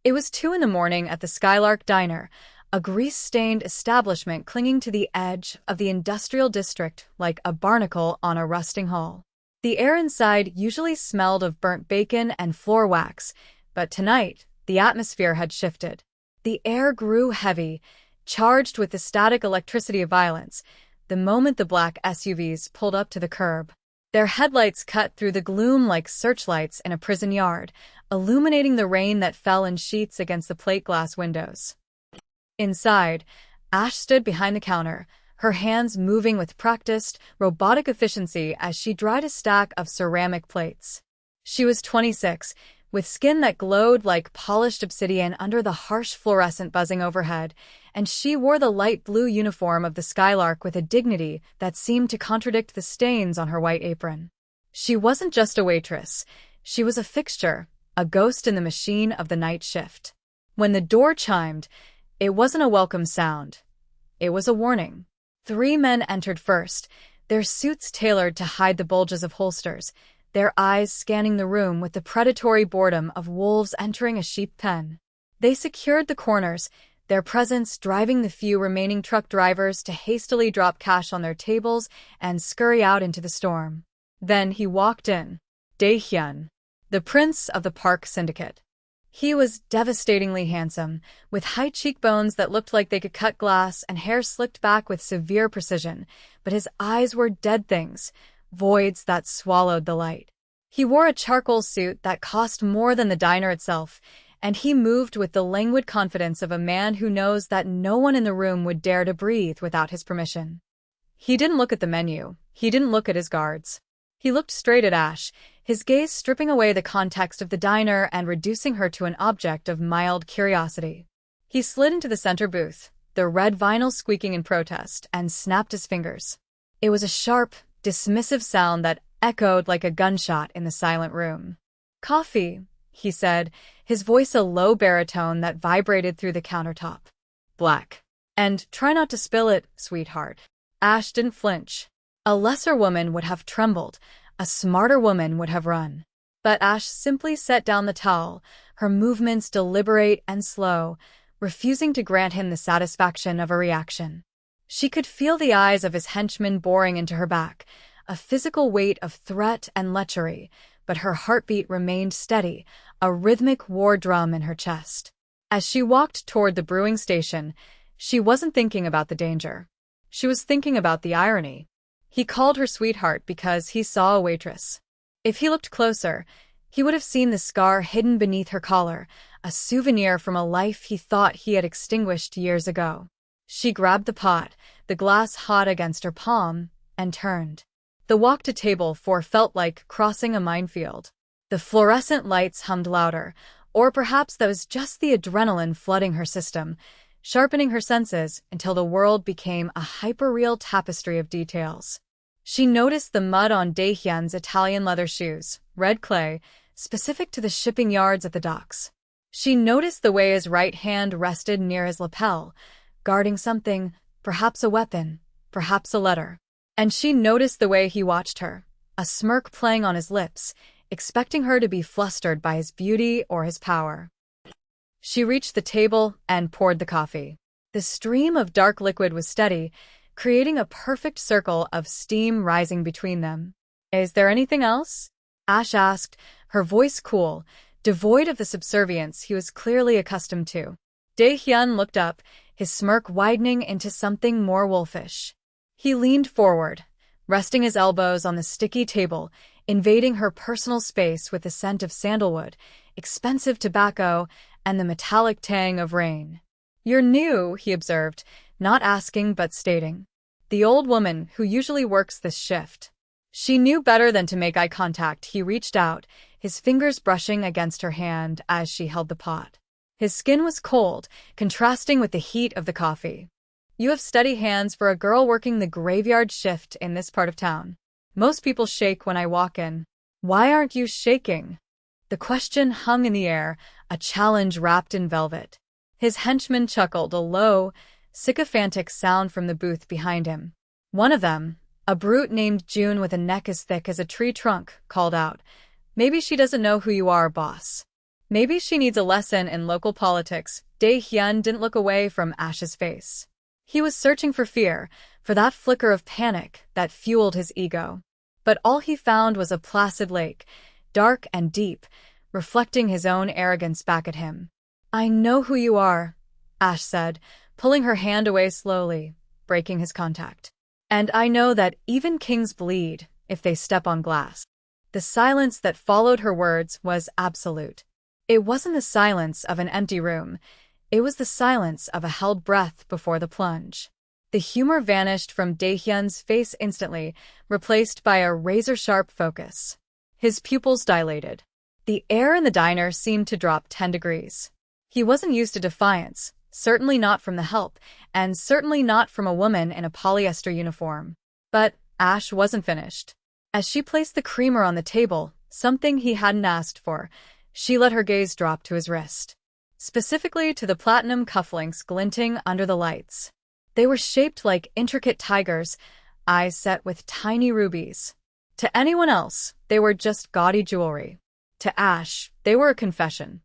It was 2 in the morning at the Skylark Diner, a grease-stained establishment clinging to the edge of the industrial district like a barnacle on a rusting hull. The air inside usually smelled of burnt bacon and floor wax, but tonight, the atmosphere had shifted. The air grew heavy, charged with the static electricity of violence, the moment the black SUVs pulled up to the curb. Their headlights cut through the gloom like searchlights in a prison yard, illuminating the rain that fell in sheets against the plate glass windows. Inside, Ash stood behind the counter, her hands moving with practiced, robotic efficiency as she dried a stack of ceramic plates. She was 26, with skin that glowed like polished obsidian under the harsh fluorescent buzzing overhead, and she wore the light blue uniform of the Skylark with a dignity that seemed to contradict the stains on her white apron. She wasn't just a waitress, she was a fixture, a ghost in the machine of the night shift. When the door chimed, it wasn't a welcome sound. It was a warning. 3 men entered first, their suits tailored to hide the bulges of holsters, their eyes scanning the room with the predatory boredom of wolves entering a sheep pen. They secured the corners, their presence driving the few remaining truck drivers to hastily drop cash on their tables and scurry out into the storm. Then he walked in. Dae-hyun, the prince of the park syndicate. He was devastatingly handsome, with high cheekbones that looked like they could cut glass and hair slicked back with severe precision, but his eyes were dead things, voids that swallowed the light. He wore a charcoal suit that cost more than the diner itself, and he moved with the languid confidence of a man who knows that no one in the room would dare to breathe without his permission. He didn't look at the menu. He didn't look at his guards. He looked straight at Ash, his gaze stripping away the context of the diner and reducing her to an object of mild curiosity. He slid into the center booth, the red vinyl squeaking in protest, and snapped his fingers. It was a sharp, dismissive sound that echoed like a gunshot in the silent room. "Coffee," he said, his voice a low baritone that vibrated through the countertop. "Black. And try not to spill it, sweetheart." Ash didn't flinch. A lesser woman would have trembled, a smarter woman would have run. But Ash simply set down the towel, her movements deliberate and slow, refusing to grant him the satisfaction of a reaction. She could feel the eyes of his henchmen boring into her back, a physical weight of threat and lechery, but her heartbeat remained steady, a rhythmic war drum in her chest. As she walked toward the brewing station, she wasn't thinking about the danger. She was thinking about the irony. He called her sweetheart because he saw a waitress. If he looked closer, he would have seen the scar hidden beneath her collar, a souvenir from a life he thought he had extinguished years ago. She grabbed the pot, the glass hot against her palm, and turned. The walk to table 4 felt like crossing a minefield. The fluorescent lights hummed louder, or perhaps that was just the adrenaline flooding her system, sharpening her senses until the world became a hyper-real tapestry of details. She noticed the mud on Dae-hyun's Italian leather shoes, red clay, specific to the shipping yards at the docks. She noticed the way his right hand rested near his lapel, guarding something, perhaps a weapon, perhaps a letter. And she noticed the way he watched her, a smirk playing on his lips, expecting her to be flustered by his beauty or his power. She reached the table and poured the coffee. The stream of dark liquid was steady, creating a perfect circle of steam rising between them. "Is there anything else?" Ash asked, her voice cool, devoid of the subservience he was clearly accustomed to. Dae-hyun looked up, his smirk widening into something more wolfish. He leaned forward, resting his elbows on the sticky table, invading her personal space with the scent of sandalwood, expensive tobacco, and the metallic tang of rain. "You're new," he observed, not asking but stating. The old woman who usually works this shift. She knew better than to make eye contact. He reached out, his fingers brushing against her hand as she held the pot. His skin was cold, contrasting with the heat of the coffee. "You have steady hands for a girl working the graveyard shift in this part of town. Most people shake when I walk in. Why aren't you shaking?" The question hung in the air, a challenge wrapped in velvet. His henchman chuckled, a low, sycophantic sound from the booth behind him. One of them, a brute named June with a neck as thick as a tree trunk, called out, "Maybe she doesn't know who you are, boss." Maybe she needs a lesson in local politics. Dae-hyun didn't look away from Ash's face. He was searching for fear, for that flicker of panic that fueled his ego. But all he found was a placid lake, dark and deep, reflecting his own arrogance back at him. "I know who you are," Ash said, pulling her hand away slowly, breaking his contact. "And I know that even kings bleed if they step on glass." The silence that followed her words was absolute. It wasn't the silence of an empty room. It was the silence of a held breath before the plunge. The humor vanished from Dae-hyun's face instantly, replaced by a razor-sharp focus. His pupils dilated. The air in the diner seemed to drop 10 degrees. He wasn't used to defiance, certainly not from the help, and certainly not from a woman in a polyester uniform. But Ash wasn't finished. As she placed the creamer on the table, something he hadn't asked for, she let her gaze drop to his wrist. Specifically to the platinum cufflinks glinting under the lights. They were shaped like intricate tigers, eyes set with tiny rubies. To anyone else, they were just gaudy jewelry. To Ash, they were a confession.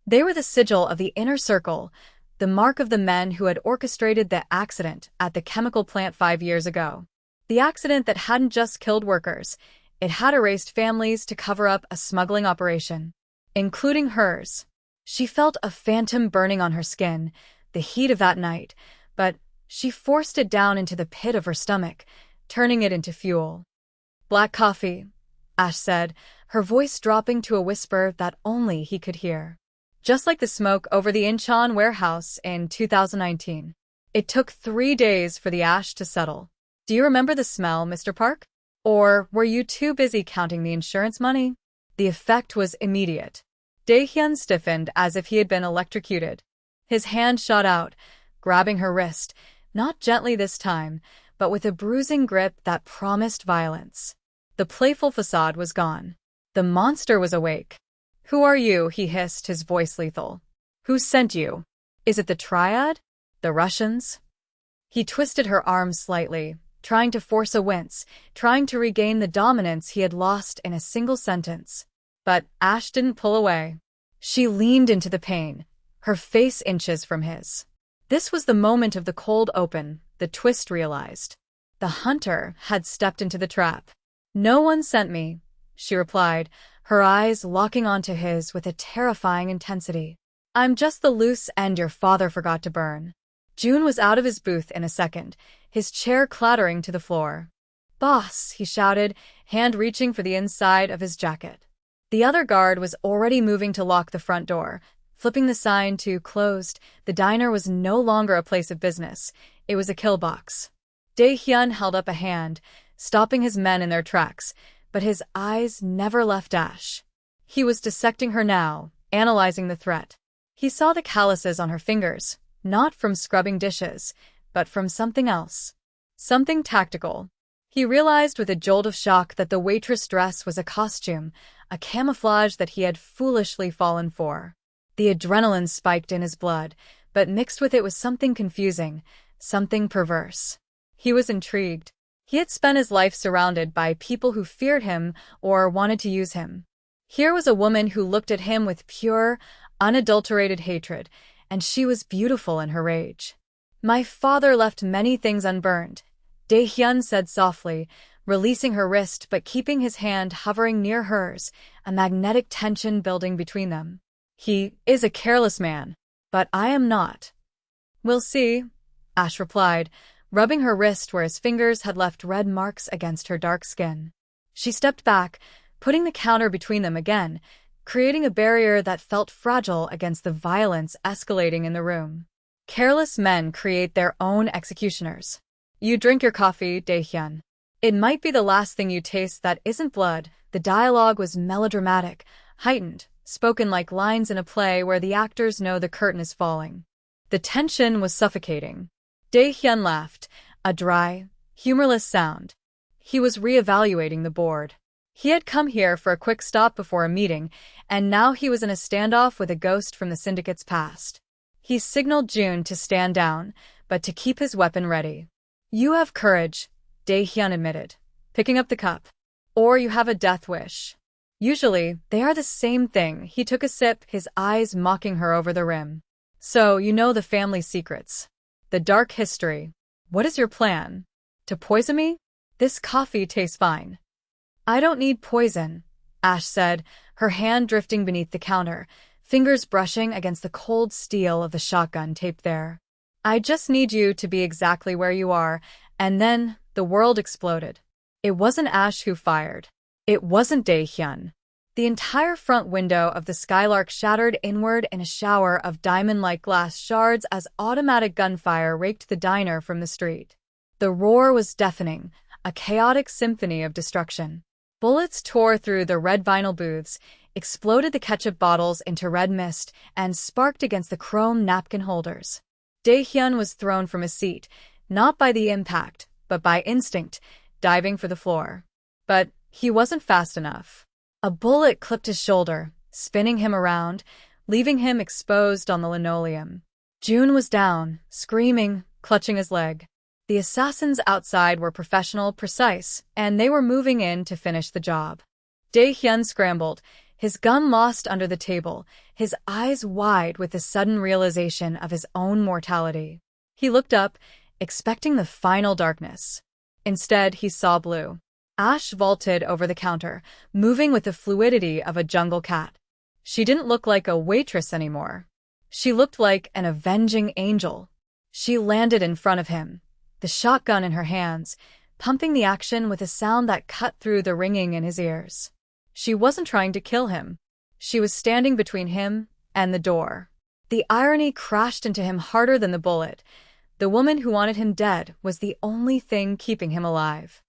They were the sigil of the inner circle, the mark of the men who had orchestrated the accident at the chemical plant 5 years ago. The accident that hadn't just killed workers, it had erased families to cover up a smuggling operation, including hers. She felt a phantom burning on her skin, the heat of that night, but she forced it down into the pit of her stomach, turning it into fuel. "Black coffee," Ash said, her voice dropping to a whisper that only he could hear. Just like the smoke over the Incheon warehouse in 2019. It took 3 days for the ash to settle. "Do you remember the smell, Mr. Park? Or were you too busy counting the insurance money?" The effect was immediate. Dae-hyun stiffened as if he had been electrocuted. His hand shot out, grabbing her wrist, not gently this time, but with a bruising grip that promised violence. The playful facade was gone. The monster was awake. "Who are you?" he hissed, his voice lethal. "Who sent you? Is it the Triad? The Russians?" He twisted her arm slightly, trying to force a wince, trying to regain the dominance he had lost in a single sentence. But Ash didn't pull away. She leaned into the pain, her face inches from his. This was the moment of the cold open, the twist realized. The hunter had stepped into the trap. "No one sent me," she replied, her eyes locking onto his with a terrifying intensity. "I'm just the loose end your father forgot to burn." June was out of his booth in a second, his chair clattering to the floor. "Boss," he shouted, hand reaching for the inside of his jacket. The other guard was already moving to lock the front door, flipping the sign to closed. The diner was no longer a place of business. It was a kill box. Dae-hyun held up a hand, stopping his men in their tracks, but his eyes never left Ash. He was dissecting her now, analyzing the threat. He saw the calluses on her fingers, not from scrubbing dishes, but from something else. Something tactical. He realized with a jolt of shock that the waitress dress was a costume, a camouflage that he had foolishly fallen for. The adrenaline spiked in his blood, but mixed with it was something confusing, something perverse. He was intrigued. He had spent his life surrounded by people who feared him or wanted to use him. Here was a woman who looked at him with pure, unadulterated hatred, and she was beautiful in her rage. "My father left many things unburned," Dae-hyun said softly, releasing her wrist but keeping his hand hovering near hers, a magnetic tension building between them. "He is a careless man, but I am not." "We'll see," Ash replied, rubbing her wrist where his fingers had left red marks against her dark skin. She stepped back, putting the counter between them again, creating a barrier that felt fragile against the violence escalating in the room. Careless men create their own executioners. "You drink your coffee, Dae-hyun. It might be the last thing you taste that isn't blood." The dialogue was melodramatic, heightened, spoken like lines in a play where the actors know the curtain is falling. The tension was suffocating. Dae-hyun laughed, a dry, humorless sound. He was reevaluating the board. He had come here for a quick stop before a meeting, and now he was in a standoff with a ghost from the syndicate's past. He signaled June to stand down, but to keep his weapon ready. "You have courage," Dae-hyun admitted, picking up the cup. "Or you have a death wish." Usually, they are the same thing. He took a sip, his eyes mocking her over the rim. So, you know the family secrets. The dark history. What is your plan? To poison me? This coffee tastes fine. I don't need poison, Ash said, her hand drifting beneath the counter, fingers brushing against the cold steel of the shotgun taped there. I just need you to be exactly where you are, and then the world exploded. It wasn't Ash who fired. It wasn't Dae-hyun. The entire front window of the Skylark shattered inward in a shower of diamond-like glass shards as automatic gunfire raked the diner from the street. The roar was deafening, a chaotic symphony of destruction. Bullets tore through the red vinyl booths, exploded the ketchup bottles into red mist, and sparked against the chrome napkin holders. Dae-hyun was thrown from his seat, not by the impact, but by instinct, diving for the floor. But he wasn't fast enough. A bullet clipped his shoulder, spinning him around, leaving him exposed on the linoleum. June was down, screaming, clutching his leg. The assassins outside were professional, precise, and they were moving in to finish the job. Dae-hyun scrambled, his gun lost under the table, his eyes wide with the sudden realization of his own mortality. He looked up, expecting the final darkness. Instead, he saw blue. Ash vaulted over the counter, moving with the fluidity of a jungle cat. She didn't look like a waitress anymore. She looked like an avenging angel. She landed in front of him, the shotgun in her hands, pumping the action with a sound that cut through the ringing in his ears. She wasn't trying to kill him. She was standing between him and the door. The irony crashed into him harder than the bullet. The woman who wanted him dead was the only thing keeping him alive.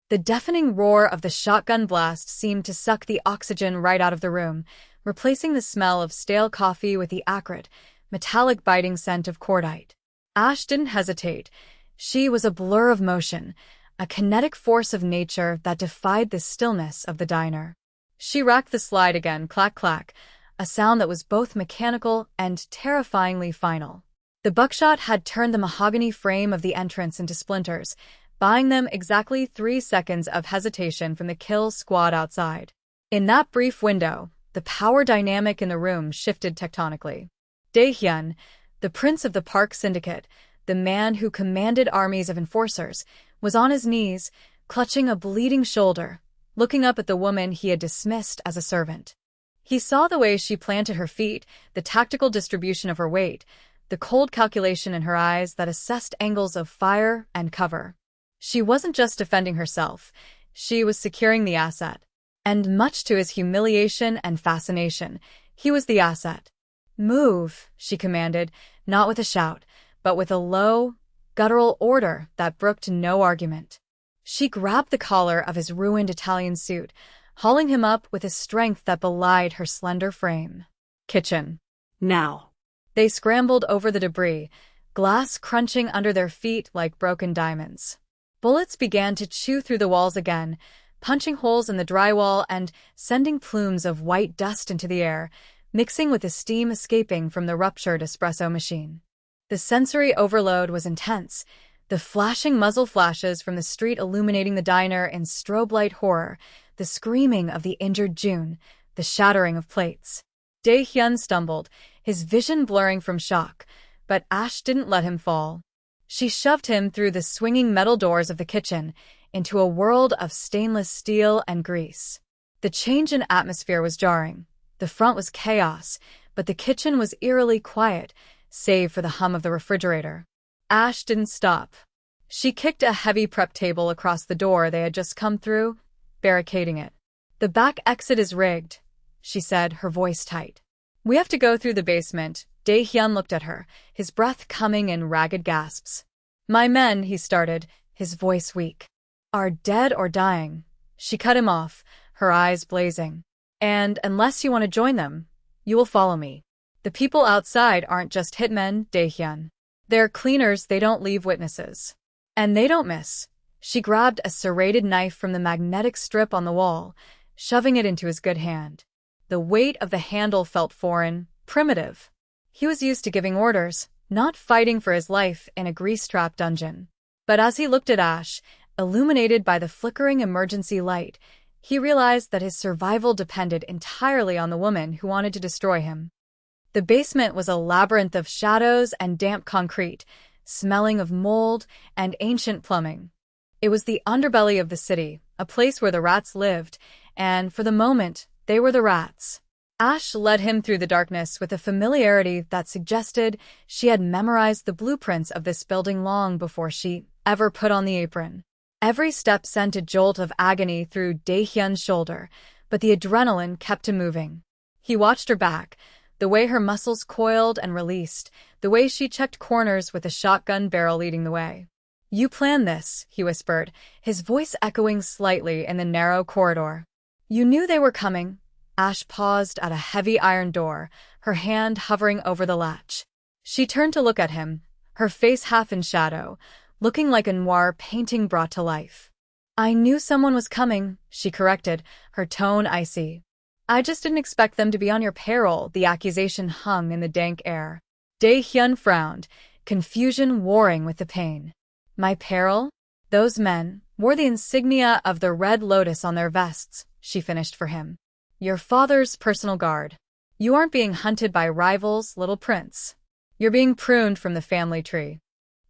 The deafening roar of the shotgun blast seemed to suck the oxygen right out of the room, replacing the smell of stale coffee with the acrid, metallic biting scent of cordite. Ash didn't hesitate. She was a blur of motion, a kinetic force of nature that defied the stillness of the diner. She racked the slide again, clack clack, a sound that was both mechanical and terrifyingly final. The buckshot had turned the mahogany frame of the entrance into splinters, buying them exactly 3 seconds of hesitation from the kill squad outside. In that brief window, the power dynamic in the room shifted tectonically. Dae-hyun, the prince of the Park Syndicate, the man who commanded armies of enforcers, was on his knees, clutching a bleeding shoulder, looking up at the woman he had dismissed as a servant. He saw the way she planted her feet, the tactical distribution of her weight, the cold calculation in her eyes that assessed angles of fire and cover. She wasn't just defending herself, she was securing the asset. And much to his humiliation and fascination, he was the asset. "Move," she commanded, not with a shout, but with a low, guttural order that brooked no argument. She grabbed the collar of his ruined Italian suit, hauling him up with a strength that belied her slender frame. "Kitchen. Now." They scrambled over the debris, glass crunching under their feet like broken diamonds. Bullets began to chew through the walls again, punching holes in the drywall and sending plumes of white dust into the air, mixing with the steam escaping from the ruptured espresso machine. The sensory overload was intense, the flashing muzzle flashes from the street illuminating the diner in strobe light horror, the screaming of the injured June, the shattering of plates. Dae-hyun stumbled, his vision blurring from shock, but Ash didn't let him fall. She shoved him through the swinging metal doors of the kitchen, into a world of stainless steel and grease. The change in atmosphere was jarring. The front was chaos, but the kitchen was eerily quiet, save for the hum of the refrigerator. Ash didn't stop. She kicked a heavy prep table across the door they had just come through, barricading it. "The back exit is rigged," she said, her voice tight. "We have to go through the basement." Dae-hyun looked at her, his breath coming in ragged gasps. "My men," he started, his voice weak, "are dead or dying." She cut him off, her eyes blazing. "And unless you want to join them, you will follow me. The people outside aren't just hitmen, Dae-hyun. They're cleaners, they don't leave witnesses. And they don't miss." She grabbed a serrated knife from the magnetic strip on the wall, shoving it into his good hand. The weight of the handle felt foreign, primitive. He was used to giving orders, not fighting for his life in a grease-trapped dungeon. But as he looked at Ash, illuminated by the flickering emergency light, He realized that his survival depended entirely on the woman who wanted to destroy him. The basement was a labyrinth of shadows and damp concrete, smelling of mold and ancient plumbing. It was the underbelly of the city, a place where the rats lived, and, for the moment, they were the rats. Ash led him through the darkness with a familiarity that suggested she had memorized the blueprints of this building long before she ever put on the apron. Every step sent a jolt of agony through Dae-hyun's shoulder, but the adrenaline kept him moving. He watched her back, the way her muscles coiled and released, the way she checked corners with a shotgun barrel leading the way. "You planned this," he whispered, his voice echoing slightly in the narrow corridor. "You knew they were coming." Ash paused at a heavy iron door, her hand hovering over the latch. She turned to look at him, her face half in shadow, looking like a noir painting brought to life. "I knew someone was coming," she corrected, her tone icy. "I just didn't expect them to be on your payroll," the accusation hung in the dank air. Dae-hyun frowned, confusion warring with the pain. "My peril?" "Those men wore the insignia of the Red Lotus on their vests," she finished for him. "Your father's personal guard. You aren't being hunted by rivals, little prince. You're being pruned from the family tree."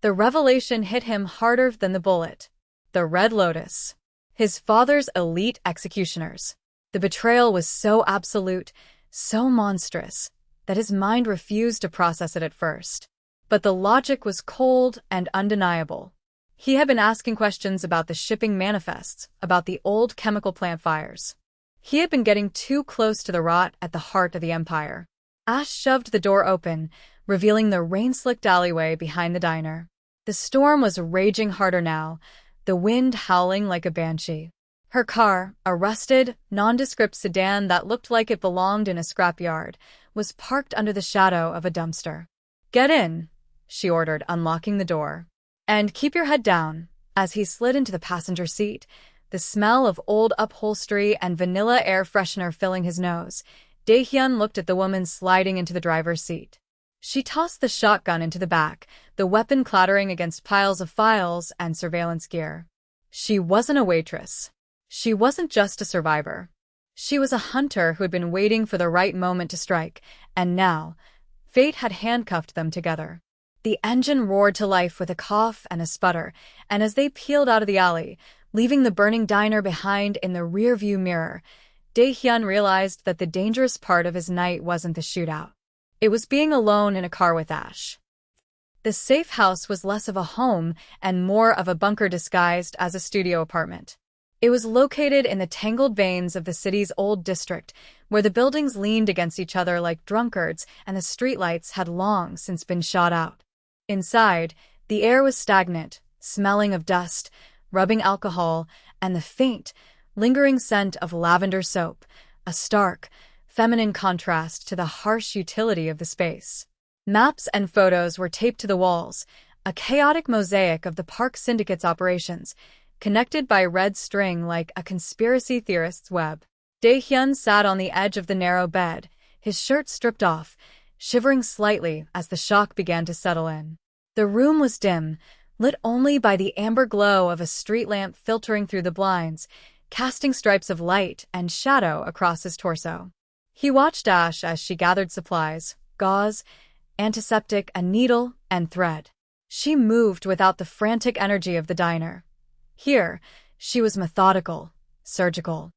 The revelation hit him harder than the bullet. The Red Lotus. His father's elite executioners. The betrayal was so absolute, so monstrous, that his mind refused to process it at first. But the logic was cold and undeniable. He had been asking questions about the shipping manifests, about the old chemical plant fires. He had been getting too close to the rot at the heart of the empire. Ash shoved the door open, revealing the rain-slicked alleyway behind the diner. The storm was raging harder now, the wind howling like a banshee. Her car, a rusted, nondescript sedan that looked like it belonged in a scrapyard, was parked under the shadow of a dumpster. "Get in," she ordered, unlocking the door. "And keep your head down." As he slid into the passenger seat, the smell of old upholstery and vanilla air freshener filling his nose, Dae-hyun looked at the woman sliding into the driver's seat. She tossed the shotgun into the back, the weapon clattering against piles of files and surveillance gear. She wasn't a waitress. She wasn't just a survivor. She was a hunter who had been waiting for the right moment to strike, and now, fate had handcuffed them together. The engine roared to life with a cough and a sputter, and as they peeled out of the alley, leaving the burning diner behind in the rearview mirror, Dae-hyun realized that the dangerous part of his night wasn't the shootout. It was being alone in a car with Ash. The safe house was less of a home and more of a bunker disguised as a studio apartment. It was located in the tangled veins of the city's old district, where the buildings leaned against each other like drunkards and the streetlights had long since been shot out. Inside, the air was stagnant, smelling of dust, rubbing alcohol, and the faint, lingering scent of lavender soap, a stark, feminine contrast to the harsh utility of the space. Maps and photos were taped to the walls, a chaotic mosaic of the park syndicate's operations, connected by red string like a conspiracy theorist's web. Dae-hyun sat on the edge of the narrow bed, his shirt stripped off, shivering slightly as the shock began to settle in. The room was dim, lit only by the amber glow of a street lamp filtering through the blinds, casting stripes of light and shadow across his torso. He watched Ash as she gathered supplies, gauze, antiseptic, a needle, and thread. She moved without the frantic energy of the diner. Here, she was methodical, surgical.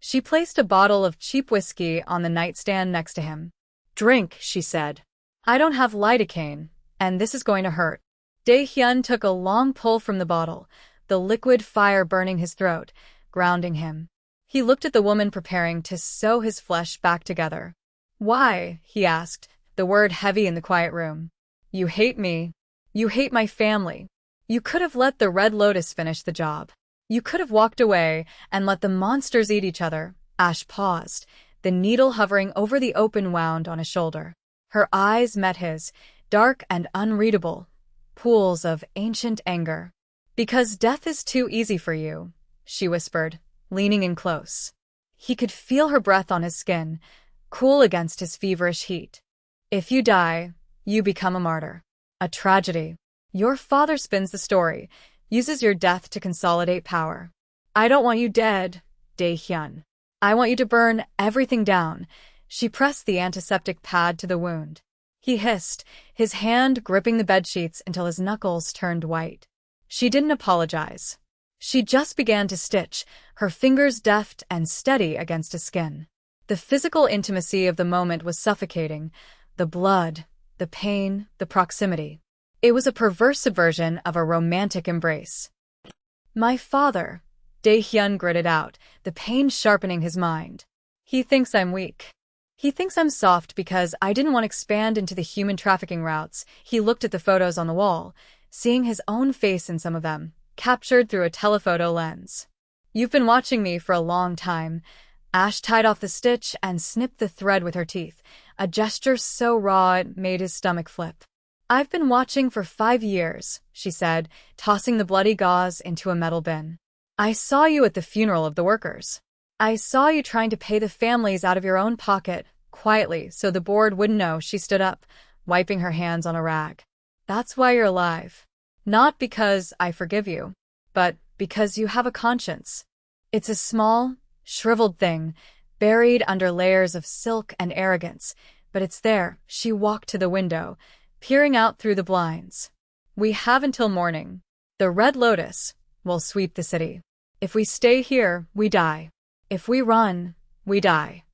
She placed a bottle of cheap whiskey on the nightstand next to him. "Drink," she said. "I don't have lidocaine, and this is going to hurt." Dae-hyun took a long pull from the bottle, the liquid fire burning his throat, grounding him. He looked at the woman preparing to sew his flesh back together. "Why?" he asked, the word heavy in the quiet room. "You hate me. You hate my family. You could have let the Red Lotus finish the job. You could have walked away and let the monsters eat each other." Ash paused, the needle hovering over the open wound on his shoulder. Her eyes met his, dark and unreadable, pools of ancient anger. "Because death is too easy for you," she whispered, leaning in close. He could feel her breath on his skin, cool against his feverish heat. "If you die, you become a martyr. A tragedy. Your father spins the story, uses your death to consolidate power. I don't want you dead," Dae-hyun. I want you to burn everything down. She pressed the antiseptic pad to the wound. He hissed, his hand gripping the bedsheets until his knuckles turned white. She didn't apologize. She just began to stitch, her fingers deft and steady against his skin. The physical intimacy of the moment was suffocating. The blood, the pain, the proximity. It was a perverse subversion of a romantic embrace. My father, Dae-hyun gritted out, the pain sharpening his mind. He thinks I'm weak. He thinks I'm soft because I didn't want to expand into the human trafficking routes. He looked at the photos on the wall, seeing his own face in some of them, captured through a telephoto lens. You've been watching me for a long time. Ash tied off the stitch and snipped the thread with her teeth, a gesture so raw it made his stomach flip. I've been watching for 5 years, she said, tossing the bloody gauze into a metal bin. I saw you at the funeral of the workers. I saw you trying to pay the families out of your own pocket, quietly, so the board wouldn't know. She stood up, wiping her hands on a rag. That's why you're alive. Not because I forgive you, but because you have a conscience. It's a small, shriveled thing, buried under layers of silk and arrogance, but it's there. She walked to the window, peering out through the blinds. We have until morning. The Red Lotus will sweep the city. If we stay here, we die. If we run, we die.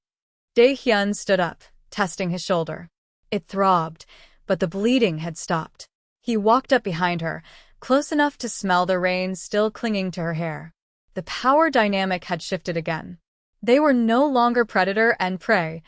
Dae-hyun stood up, testing his shoulder. It throbbed, but the bleeding had stopped. He walked up behind her, close enough to smell the rain still clinging to her hair. The power dynamic had shifted again. They were no longer predator and prey.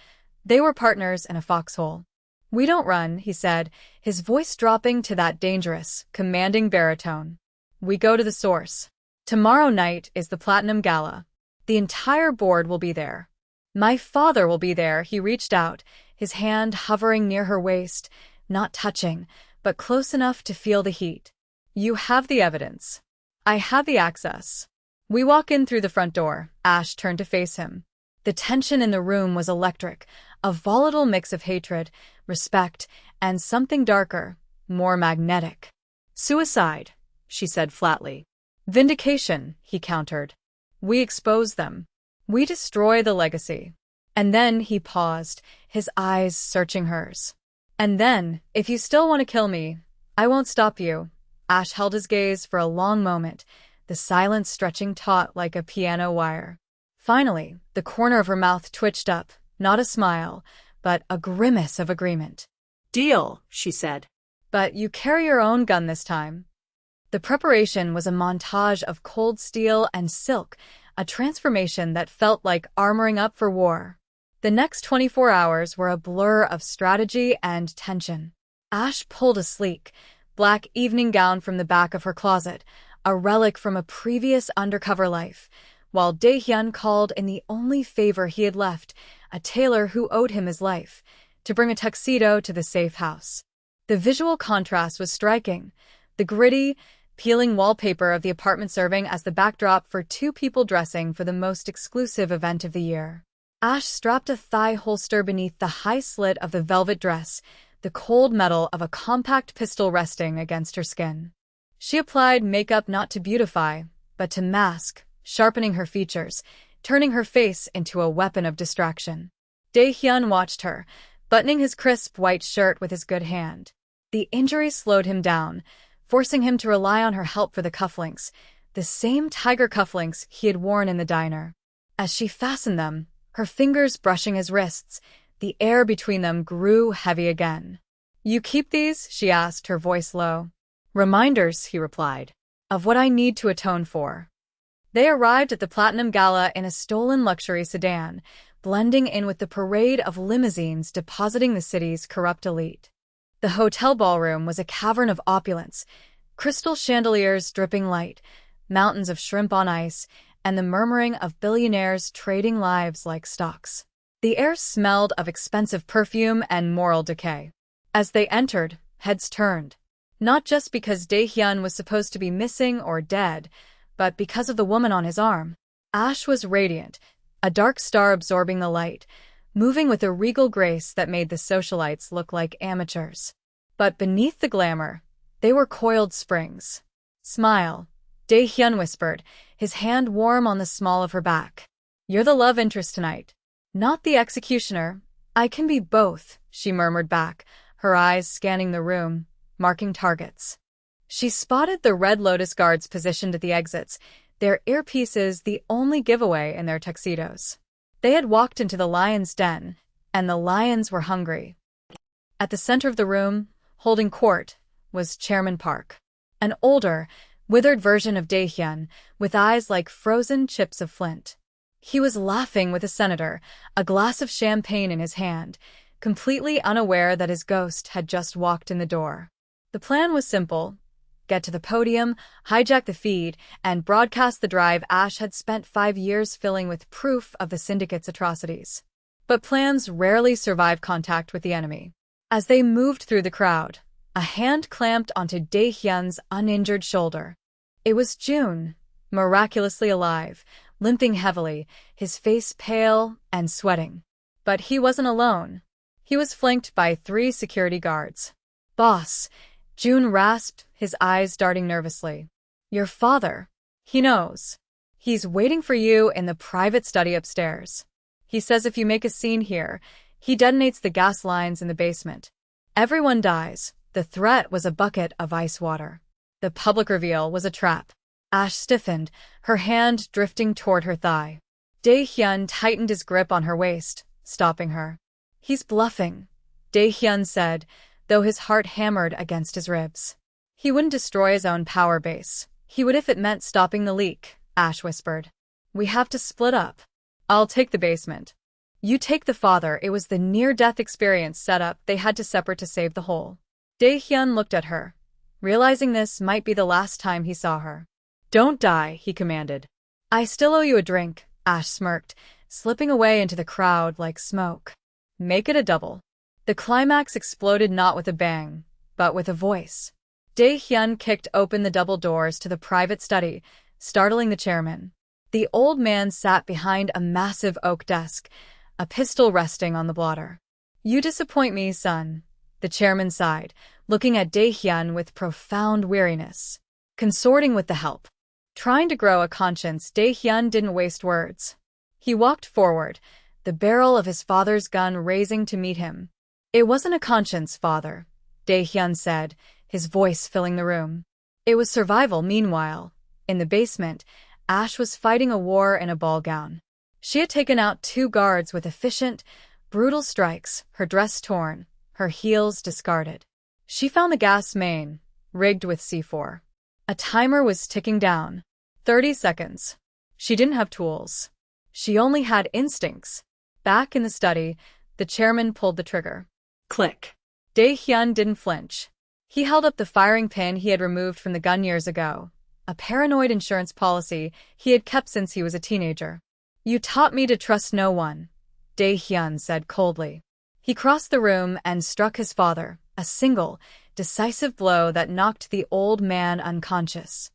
They were partners in a foxhole. We don't run, he said, his voice dropping to that dangerous, commanding baritone. We go to the source. Tomorrow night is the Platinum Gala. The entire board will be there. My father will be there. He reached out, his hand hovering near her waist, not touching, but close enough to feel the heat. You have the evidence. I have the access. We walk in through the front door. Ash turned to face him. The tension in the room was electric, a volatile mix of hatred, respect, and something darker, more magnetic. Suicide, she said flatly. Vindication, he countered. We expose them. We destroy the legacy. And then he paused, his eyes searching hers. And then, if you still want to kill me, I won't stop you. Ash held his gaze for a long moment, the silence stretching taut like a piano wire. Finally, the corner of her mouth twitched up, not a smile, but a grimace of agreement. Deal, she said. But you carry your own gun this time. The preparation was a montage of cold steel and silk, a transformation that felt like armoring up for war. The next 24 hours were a blur of strategy and tension. Ash pulled a sleek, black evening gown from the back of her closet, a relic from a previous undercover life, while Dae-hyun called in the only favor he had left, a tailor who owed him his life, to bring a tuxedo to the safe house. The visual contrast was striking, the gritty, peeling wallpaper of the apartment serving as the backdrop for 2 people dressing for the most exclusive event of the year. Ash strapped a thigh holster beneath the high slit of the velvet dress, the cold metal of a compact pistol resting against her skin. She applied makeup not to beautify, but to mask, sharpening her features, turning her face into a weapon of distraction. Dae-hyun watched her, buttoning his crisp white shirt with his good hand. The injury slowed him down, forcing him to rely on her help for the cufflinks, the same tiger cufflinks he had worn in the diner. As she fastened them, her fingers brushing his wrists, the air between them grew heavy again. You keep these? She asked, her voice low. Reminders, he replied, of what I need to atone for. They arrived at the Platinum Gala in a stolen luxury sedan, blending in with the parade of limousines depositing the city's corrupt elite. The hotel ballroom was a cavern of opulence, crystal chandeliers dripping light, mountains of shrimp on ice, and the murmuring of billionaires trading lives like stocks. The air smelled of expensive perfume and moral decay. As they entered, heads turned. Not just because Dae-hyun was supposed to be missing or dead, but because of the woman on his arm. Ash was radiant, a dark star absorbing the light, moving with a regal grace that made the socialites look like amateurs. But beneath the glamour, they were coiled springs. Smile, Dae-hyun whispered, his hand warm on the small of her back. You're the love interest tonight, not the executioner. I can be both, she murmured back, her eyes scanning the room, marking targets. She spotted the Red Lotus guards positioned at the exits, their earpieces the only giveaway in their tuxedos. They had walked into the lion's den, and the lions were hungry. At the center of the room, holding court, was Chairman Park, an older, withered version of Dae-hyun, with eyes like frozen chips of flint. He was laughing with a senator, a glass of champagne in his hand, completely unaware that his ghost had just walked in the door. The plan was simple: get to the podium, hijack the feed, and broadcast the drive Ash had spent 5 years filling with proof of the syndicate's atrocities. But plans rarely survive contact with the enemy. As they moved through the crowd, a hand clamped onto Dae-hyun's uninjured shoulder. It was June, miraculously alive, limping heavily, his face pale and sweating. But he wasn't alone. He was flanked by 3 security guards. "Boss," June rasped, his eyes darting nervously. "Your father. He knows. He's waiting for you in the private study upstairs. He says if you make a scene here, he detonates the gas lines in the basement. Everyone dies." The threat was a bucket of ice water. The public reveal was a trap. Ash stiffened, her hand drifting toward her thigh. Dae-hyun tightened his grip on her waist, stopping her. "He's bluffing," Dae-hyun said, though his heart hammered against his ribs. "He wouldn't destroy his own power base. He would if it meant stopping the leak," Ash whispered. "We have to split up. I'll take the basement. You take the father." It was the near-death experience set up. They had to separate to save the whole. Dae-hyun looked at her, realizing this might be the last time he saw her. "Don't die," he commanded. "I still owe you a drink," Ash smirked, slipping away into the crowd like smoke. "Make it a double." The climax exploded not with a bang, but with a voice. Dae-hyun kicked open the double doors to the private study, startling the chairman. The old man sat behind a massive oak desk, a pistol resting on the blotter. "You disappoint me, son," the chairman sighed, looking at Dae-hyun with profound weariness. Consorting with the help. Trying to grow a conscience, Dae-hyun didn't waste words. He walked forward, the barrel of his father's gun raising to meet him. "It wasn't a conscience, father," Dae-hyun said, his voice filling the room. It was survival. Meanwhile, in the basement, Ash was fighting a war in a ball gown. She had taken out 2 guards with efficient, brutal strikes, her dress torn, her heels discarded. She found the gas main, rigged with C4. A timer was ticking down. 30 seconds. She didn't have tools. She only had instincts. Back in the study, the chairman pulled the trigger. Click. Dae-hyun didn't flinch. He held up the firing pin he had removed from the gun years ago, a paranoid insurance policy he had kept since he was a teenager. "You taught me to trust no one," Dae-hyun said coldly. He crossed the room and struck his father, a single, decisive blow that knocked the old man unconscious.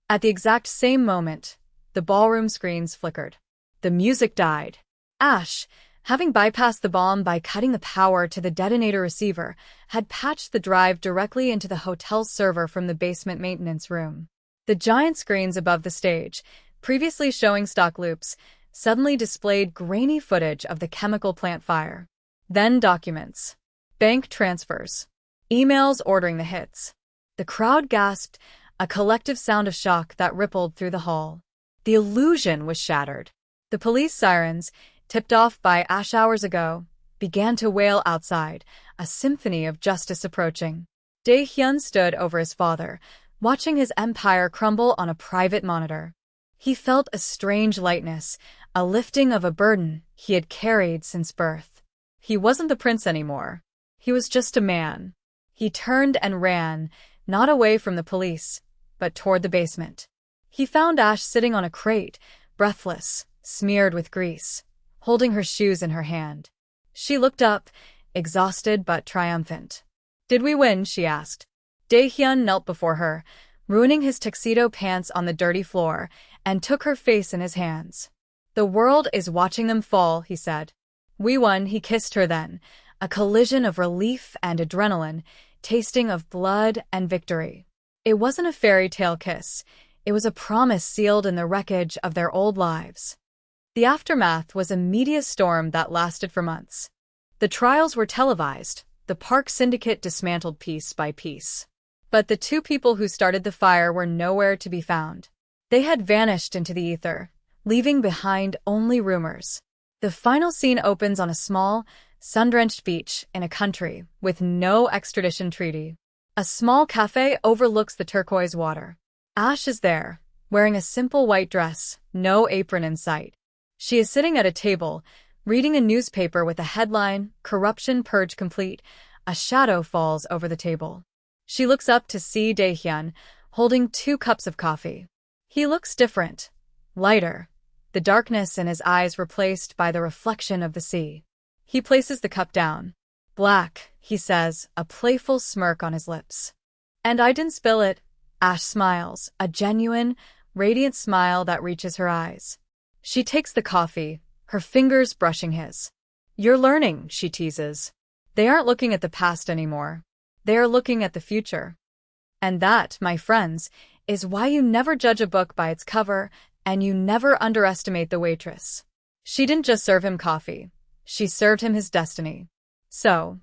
At the exact same moment, the ballroom screens flickered. The music died. Ash, having bypassed the bomb by cutting the power to the detonator receiver, had patched the drive directly into the hotel's server from the basement maintenance room. The giant screens above the stage, previously showing stock loops, suddenly displayed grainy footage of the chemical plant fire. Then documents. Bank transfers. Emails ordering the hits. The crowd gasped, a collective sound of shock that rippled through the hall. The illusion was shattered. The police sirens, tipped off by Ash hours ago, began to wail outside, a symphony of justice approaching. Dae-hyun stood over his father, watching his empire crumble on a private monitor. He felt a strange lightness, a lifting of a burden he had carried since birth. He wasn't the prince anymore. He was just a man. He turned and ran, not away from the police, but toward the basement. He found Ash sitting on a crate, breathless, smeared with grease, holding her shoes in her hand. She looked up, exhausted but triumphant. "Did we win?" she asked. Dae-hyun knelt before her, ruining his tuxedo pants on the dirty floor, and took her face in his hands. "The world is watching them fall," he said. "We won." He kissed her then, a collision of relief and adrenaline, tasting of blood and victory. It wasn't a fairy tale kiss. It was a promise sealed in the wreckage of their old lives. The aftermath was a media storm that lasted for months. The trials were televised, the park syndicate dismantled piece by piece. But the two people who started the fire were nowhere to be found. They had vanished into the ether, leaving behind only rumors. The final scene opens on a small, sun-drenched beach in a country with no extradition treaty. A small cafe overlooks the turquoise water. Ash is there, wearing a simple white dress, no apron in sight. She is sitting at a table, reading a newspaper with a headline, "Corruption Purge Complete." A shadow falls over the table. She looks up to see Dae-hyun, holding 2 cups of coffee. He looks different, lighter, the darkness in his eyes replaced by the reflection of the sea. He places the cup down. "Black," he says, a playful smirk on his lips. "And I didn't spill it." Ash smiles, a genuine, radiant smile that reaches her eyes. She takes the coffee, her fingers brushing his. "You're learning," she teases. They aren't looking at the past anymore. They are looking at the future. And that, my friends, is why you never judge a book by its cover, and you never underestimate the waitress. She didn't just serve him coffee. She served him his destiny. So,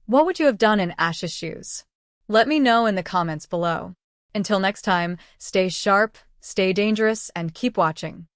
what would you have done in Ash's shoes? Let me know in the comments below. Until next time, stay sharp, stay dangerous, and keep watching.